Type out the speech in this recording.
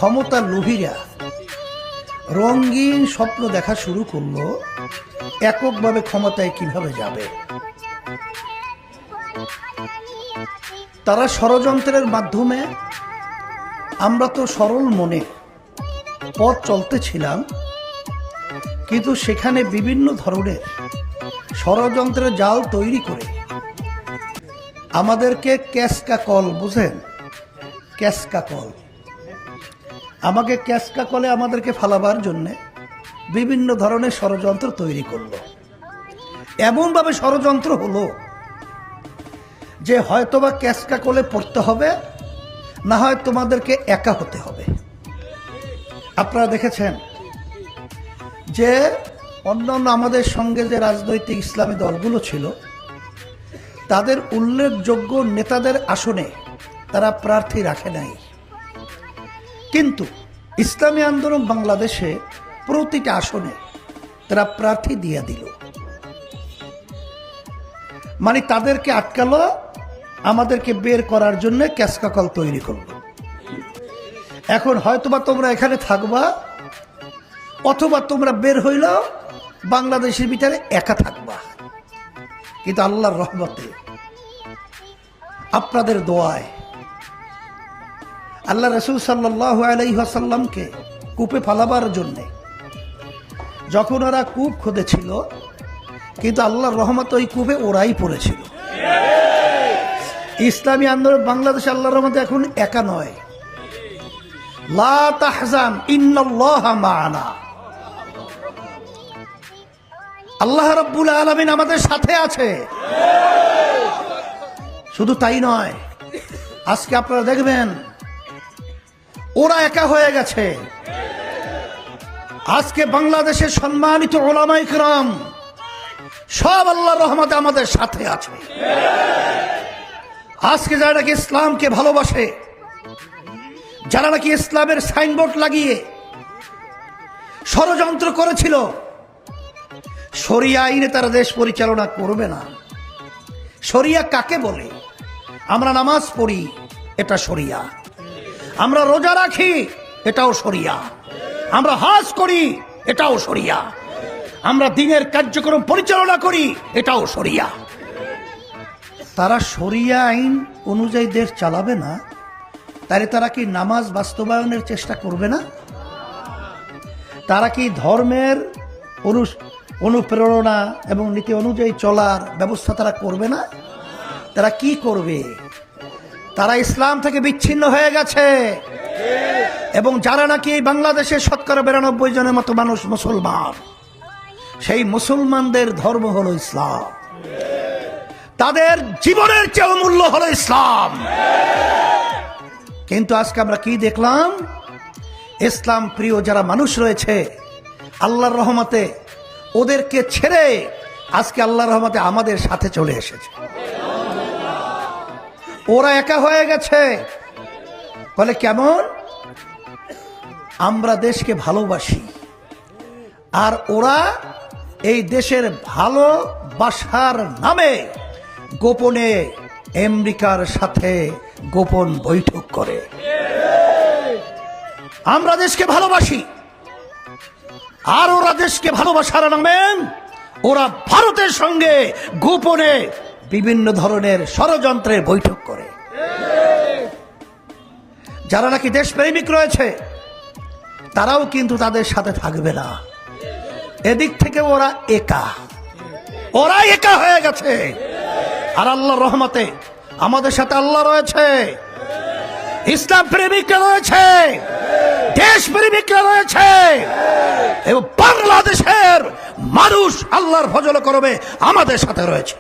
ক্ষমতার লোভীরা রঙিন স্বপ্ন দেখা শুরু করলো এককভাবে ক্ষমতায় কিভাবে যাবে। তারা ষড়যন্ত্রের মাধ্যমে, আমরা তো সরল মনে পথ চলতেছিলাম, কিন্তু সেখানে বিভিন্ন ধরনের ষড়যন্ত্রের জাল তৈরি করে আমাদেরকে ক্যাসকা কল, বুঝেন, ক্যাসকা কল, আমাকে ক্যাসকা কলে আমাদেরকে ফালাবার জন্যে বিভিন্ন ধরনের ষড়যন্ত্র তৈরি করলো। এমনভাবে ষড়যন্ত্র হলো যে হয়তোবা ক্যাসকা কলে পড়তে হবে, না হয় তোমাদেরকে একা হতে হবে। আপনারা দেখেছেন যে অন্যান্য আমাদের সঙ্গে যে রাজনৈতিক ইসলামী দলগুলো ছিল, তাদের উল্লেখযোগ্য নেতাদের আসনে তারা প্রার্থী রাখে নাই, কিন্তু ইসলামী আন্দোলন বাংলাদেশে প্রতিটা আসনে তারা প্রার্থী দিয়ে দিল। মানে তাদেরকে আটকালো, আমাদেরকে বের করার জন্য ক্যাসকাকল তৈরি করলো। এখন হয়তোবা তোমরা এখানে থাকবা, অথবা তোমরা বের হইলেও বাংলাদেশের ভিতরে একা থাকবা। কিন্তু আল্লাহর রহমতে, আপনাদের দোয়ায় আল্লাহ রাসূল সাল্লাল্লাহু আলাইহি ওয়াসাল্লামকে কূপে ফালাবার জন্যে যখন ওরা কূপ খুঁড়েছিল, কিন্তু আল্লাহর রহমতে ওই কূপে ওরাই পড়েছিল। ইসলামী আন্দোলন বাংলাদেশ আল্লাহর রহমতে এখন একা নয়। লা তাহজান ইন্নাল্লাহা মা'ানা, আল্লাহ রাব্বুল আলামিন আমাদের সাথে আছে। শুধু তাই নয়, আজকে আপনারা দেখবেন ওরা একা হয়ে গেছে। আজকে বাংলাদেশের সম্মানিত উলামায়ে কিরাম সব আল্লাহর রহমতে আমাদের সাথে আছে। আজকে যারা নাকি ইসলামকে ভালোবাসে, যারা নাকি ইসলামের সাইনবোর্ড লাগিয়ে ষড়যন্ত্র করেছিল, শরিয়া আইনে তারা দেশ পরিচালনা করবে না। শরিয়া কাকে বলে? আমরা নামাজ পড়ি, এটা শরিয়া। আমরা রোজা রাখি, এটাও শরিয়া। আমরা হজ করি, এটাও শরিয়া। আমরা দিনের কার্যক্রম পরিচালনা করি, এটাও শরিয়া। তারা শরিয়া আইন অনুযায়ী দেশ চালাবে না, তাহলে তারা কি নামাজ বাস্তবায়নের চেষ্টা করবে না? তারা কি ধর্মের অনুপ্রেরণা এবং নীতি অনুযায়ী চলার ব্যবস্থা তারা করবে না? তারা কি করবে? তারা ইসলাম থেকে বিচ্ছিন্ন হয়ে গেছে। এবং যারা নাকি বাংলাদেশের 92% জনের মতো মানুষ মুসলমান, সেই মুসলমানদের ধর্ম হলো ইসলাম, তাদের জীবনের চেয়ে মূল্য হলো ইসলাম। কিন্তু আজকে আমরা কি দেখলাম? ইসলাম প্রিয় যারা মানুষ রয়েছে, আল্লাহর রহমতে ওদেরকে ছেড়ে আজকে আল্লাহর রহমতে আমাদের সাথে চলে এসেছে। ওরা একা হয়ে গেছে। বলে কেমন? আমরা দেশকে ভালোবাসি, আর ওরা এই দেশের ভালোবাসার নামে গোপনে আমেরিকার সাথে গোপন বৈঠক করে। আমরা দেশকে ভালোবাসি, আর ওরা দেশকে ভালোবাসার নামে ওরা ভারতের সঙ্গে গোপনে বিভিন্ন ধরনের ষড়যন্ত্রের বৈঠক করে। যারা নাকি দেশপ্রেমিক রয়েছে, তারাও কিন্তু তাদের সাথে থাকবে না। এদিক থেকে ওরা একা হয়ে গেছে। আর আল্লাহর রহমতে আমাদের সাথে আল্লাহ রয়েছে, ইসলাম প্রেমিকরা রয়েছে, দেশ প্রেমিকরা রয়েছে, এবং বাংলাদেশের মানুষ আল্লাহর ফজল করবে আমাদের সাথে রয়েছে।